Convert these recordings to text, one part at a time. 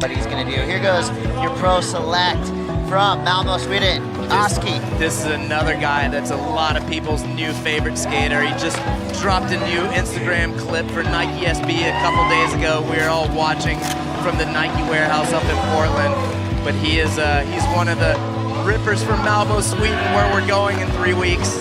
what he's gonna do. Here goes your pro select from Malmo, Sweden, Oskar. This is another guy that's a lot of people's new favorite skater. He just dropped a new Instagram clip for Nike SB a couple days ago. We were all watching from the Nike warehouse up in Portland. But he's one of the rippers from Malmo, Sweden, where we're going in 3 weeks.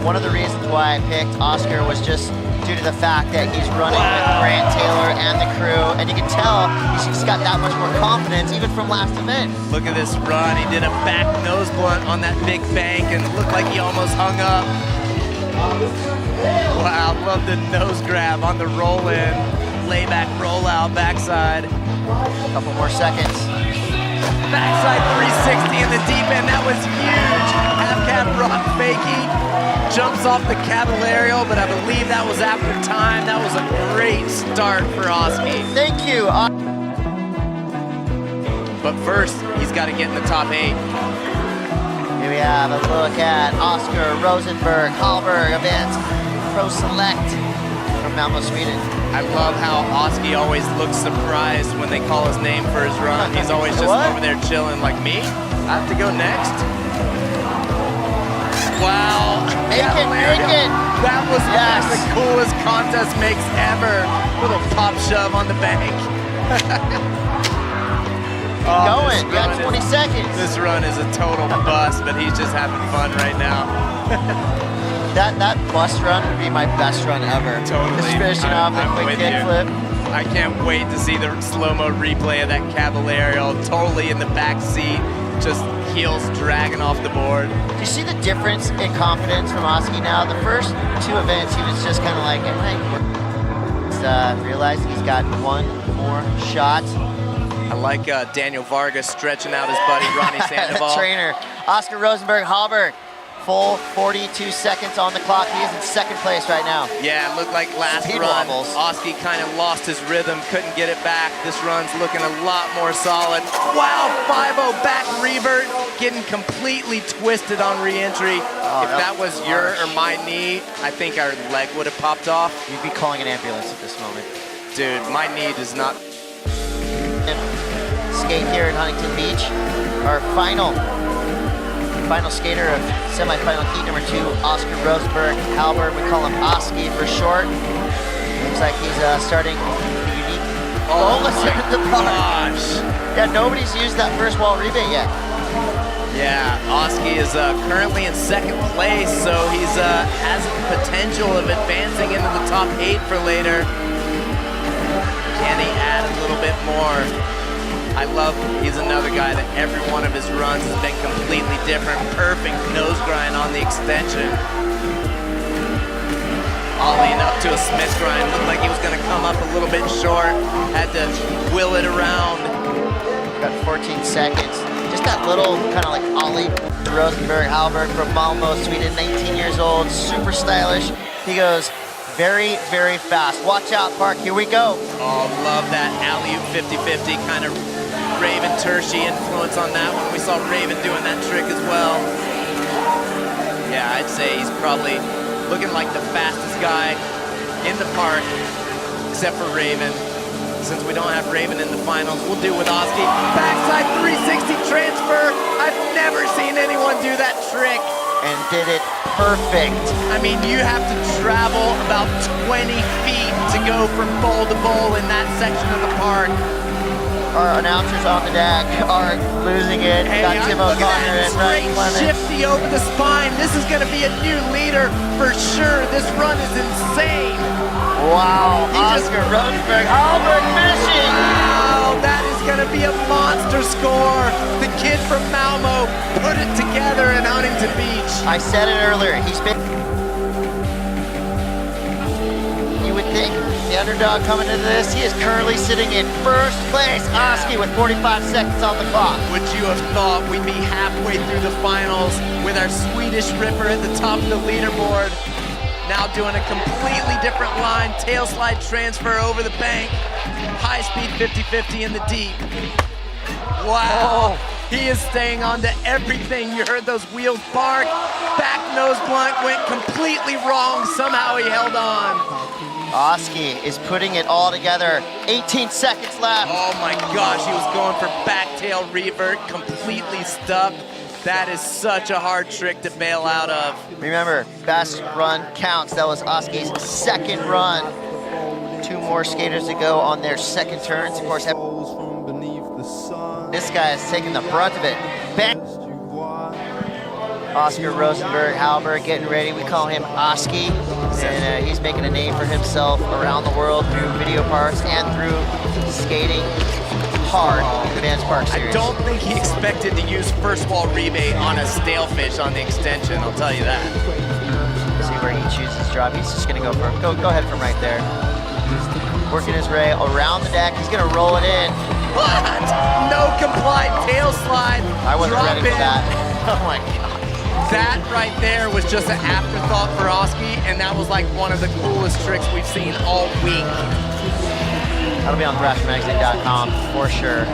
One of the reasons why I picked Oskar was just due to the fact that he's running with Grant Taylor and the crew, and you can tell he's got that much more confidence even from last event. Look at this run. He did a back nose blunt on that big bank and it looked like he almost hung up. Wow, love the nose grab on the roll-in, layback rollout, backside. Couple more seconds. Backside 360 in the deep end, that was huge. Half-cab rock fakie, jumps off the Caballero, but I believe that was after time. That was a great start for Oskar. Thank you. But first, he's got to get in the top 8. Here we have a look at Oskar Rosenberg, Hallberg event, Pro Select from Malmo, Sweden. I love how Oskar always looks surprised when they call his name for his run. He's always just over there chilling, like, me? I have to go next? Wow. Make it. That was one of the coolest contest makes ever. Little pop shove on the bank. Keep going. You got 20 seconds. This run is a total bust, but he's just having fun right now. That bust run would be my best run ever. Totally. Just finishing off the quick kickflip. I can't wait to see the slow-mo replay of that Caballero, totally in the back seat, just heels dragging off the board. Do you see the difference in confidence from Oskar now? The first 2 events, he was just kind of like, he's realized he's got one more shot. I like Daniel Vargas stretching out his buddy Ronnie Sandoval. Trainer, Oskar Rosenberg, Hallberg. Full 42 seconds on the clock. He is in second place right now. Yeah, it looked like last Speed run, wobbles. Oskar kind of lost his rhythm, couldn't get it back. This run's looking a lot more solid. Wow, 5-0 back revert, getting completely twisted on re-entry. If that was your or my knee, I think our leg would have popped off. You'd be calling an ambulance at this moment. Dude, my knee does not. Skate here in Huntington Beach. Our final skater of semifinal heat number 2, Oskar Rosenberg, Hallberg. We call him Oski for short. Looks like he's starting the unique. Oh, listen to the gosh. Yeah, nobody's used that first wall rebate yet. Yeah, Oski is currently in second place, so he's has the potential of advancing into the top 8 for later. Can he add a little bit more? I love, he's another guy that every one of his runs has been completely different. Perfect nose grind on the extension. Ollieing up to a Smith grind. Looked like he was going to come up a little bit short. Had to wheel it around. Got 14 seconds. Just that little kind of like Ollie Rosenberg, Hallberg from Malmo, Sweden, 19 years old, super stylish. He goes very, very fast. Watch out, Park. Here we go. Oh, love that alley-oop 50-50 kind of Raven Tershi influence on that one. We saw Raven doing that trick as well. Yeah, I'd say he's probably looking like the fastest guy in the park, except for Raven. Since we don't have Raven in the finals, we'll do with Oskar. Backside 360 transfer. I've never seen anyone do that trick. And did it perfect. I mean, you have to travel about 20 feet to go from bowl to bowl in that section of the park. Our announcers on the deck are losing it. Hey, got Tim O'Connor and Ryan Clemens. Shifty over the spine. This is going to be a new leader for sure. This run is insane. Wow, Oskar Rosenberg, Hallberg finishing. Wow, that is going to be a monster score. The kid from Malmo put it together in Huntington Beach. I said it earlier. He's been. You would think the underdog coming into this. He is currently sitting in first place. Oskar with 45 seconds on the clock. Would you have thought we'd be halfway through the finals with our Swedish Ripper at the top of the leaderboard? Now doing a completely different line, tail slide transfer over the bank, high speed 50-50 in the deep. Wow, he is staying on to everything. You heard those wheels bark, back nose blunt went completely wrong. Somehow he held on. Oski is putting it all together. 18 seconds left. Oh my gosh, he was going for back tail revert, completely stuck. That is such a hard trick to bail out of. Remember, best run counts. That was Oski's second run. 2 more skaters to go on their second turns. Of course, this guy is taking the brunt of it. Bang! Oskar Rosenberg, hallberg, getting ready. We call him Oski, and he's making a name for himself around the world through video parts and through skating hard in the Vans Park Series. I don't think he expected to use first wall rebate on a stale fish on the extension, I'll tell you that. See where he chooses to drop. He's just gonna go ahead from right there. Working his way around the deck. He's gonna roll it in. What? No complied tail slide. I wasn't Drop ready for in. that. Oh my God. That right there was just an afterthought for Oski, and that was like one of the coolest tricks we've seen all week. That'll be on thrashermagazine.com for sure.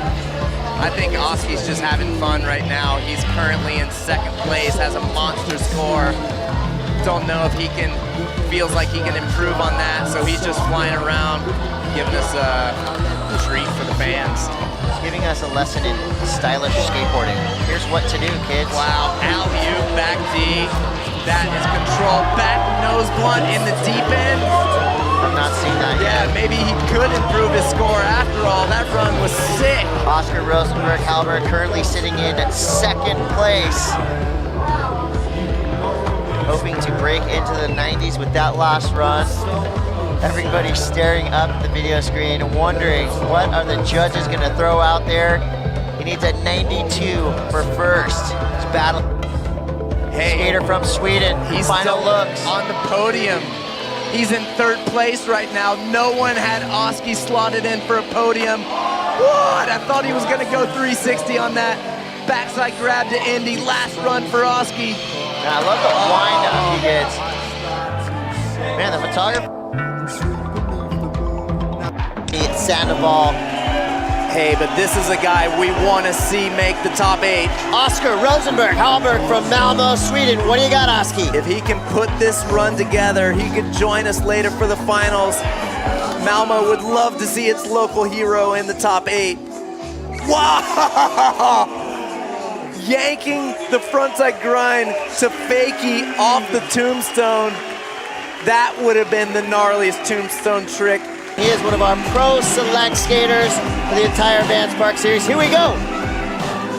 I think Oski's just having fun right now. He's currently in second place, has a monster score. Don't know if feels like he can improve on that, so he's just flying around, giving us a treat for the fans. Giving us a lesson in stylish skateboarding. Here's what to do, kids. Wow, alley-oop, back D. That is control. Back nose blunt in the deep end. I'm not seeing that yet. Yeah, maybe he could improve his score after all. That run was sick. Oskar Rosenberg, hallberg, currently sitting in second place. Hoping to break into the 90s with that last run. Everybody's staring up at the video screen, wondering what are the judges gonna throw out there. He needs a 92 for first. He's battling. Hey, skater from Sweden. He's final still looks on the podium. He's in third place right now. No one had Oski slotted in for a podium. What? I thought he was gonna go 360 on that backside grab to Indy. Last run for Oski. I love the wind up he gets. Man, the photographer. Sandoval. Hey, but this is a guy we want to see make the top 8. Oskar Rosenberg, hallberg from Malmo, Sweden. What do you got, Oski? If he can put this run together, he could join us later for the finals. Malmo would love to see its local hero in the top 8. Wow! Yanking the frontside grind to fakie off the tombstone. That would have been the gnarliest tombstone trick. He is one of our pro select skaters for the entire Vans Park Series. Here we go.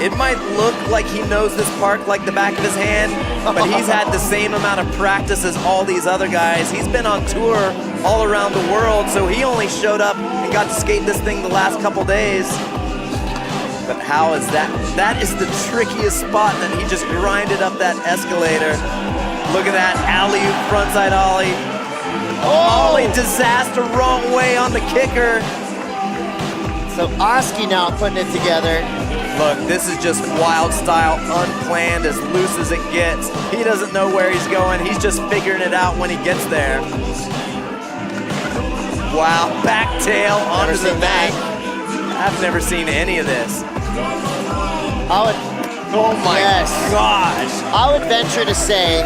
It might look like he knows this park like the back of his hand, but he's had the same amount of practice as all these other guys. He's been on tour all around the world, so he only showed up and got to skate this thing the last couple days. But how is that? That is the trickiest spot, and then he just grinded up that escalator. Look at that alley-oop frontside ollie. Oh! Ollie disaster, wrong way on the kicker. So Oski now putting it together. Look, this is just wild style, unplanned, as loose as it gets. He doesn't know where he's going. He's just figuring it out when he gets there. Wow, back tail onto the bank. I've never seen any of this. Oh my gosh. I would venture to say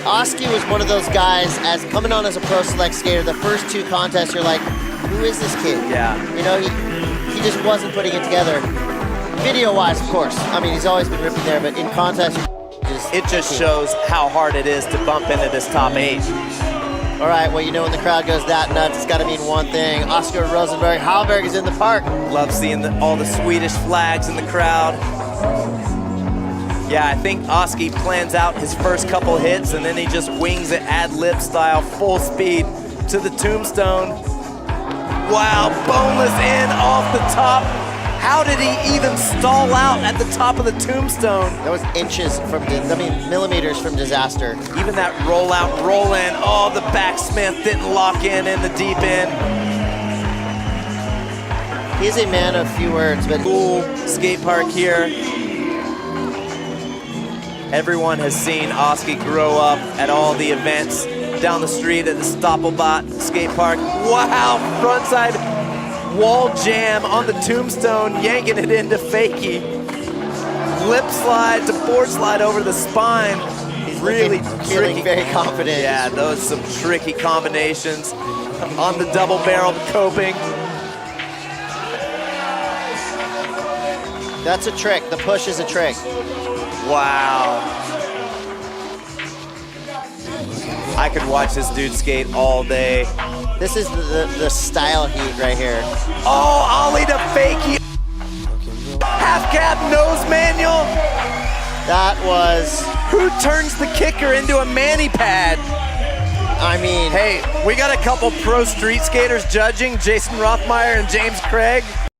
Oski was one of those guys, as coming on as a pro select skater, the first 2 contests, you're like, who is this kid? Yeah. You know, he just wasn't putting it together. Video-wise, of course. I mean, he's always been ripping there, but in contest, it just shows how hard it is to bump into this top 8. All right, well, you know when the crowd goes that nuts, it's got to mean one thing. Oskar Rosenberg, hallberg is in the park. Love seeing all the Swedish flags in the crowd. Yeah, I think Oski plans out his first couple hits, and then he just wings it ad-lib style, full speed to the tombstone. Wow, boneless in off the top. How did he even stall out at the top of the tombstone? That was inches from, millimeters from disaster. Even that roll out, roll in, oh, the backsmith didn't lock in the deep end. He's a man of few words, but cool skate park here. Everyone has seen Oski grow up at all the events down the street at the Stoppelbot skate park. Wow, frontside wall jam on the tombstone, yanking it into fakie. Lip slide to board slide over the spine. He's really feeling very confident. Yeah, those some tricky combinations. on the double-barreled coping. That's a trick. The push is a trick. Wow. I could watch this dude skate all day. This is the style heat right here. Oh, ollie to fakie. Half cab nose manual. That was... Who turns the kicker into a mani pad? I mean... Hey, we got a couple pro street skaters judging, Jason Rothmeyer and James Craig.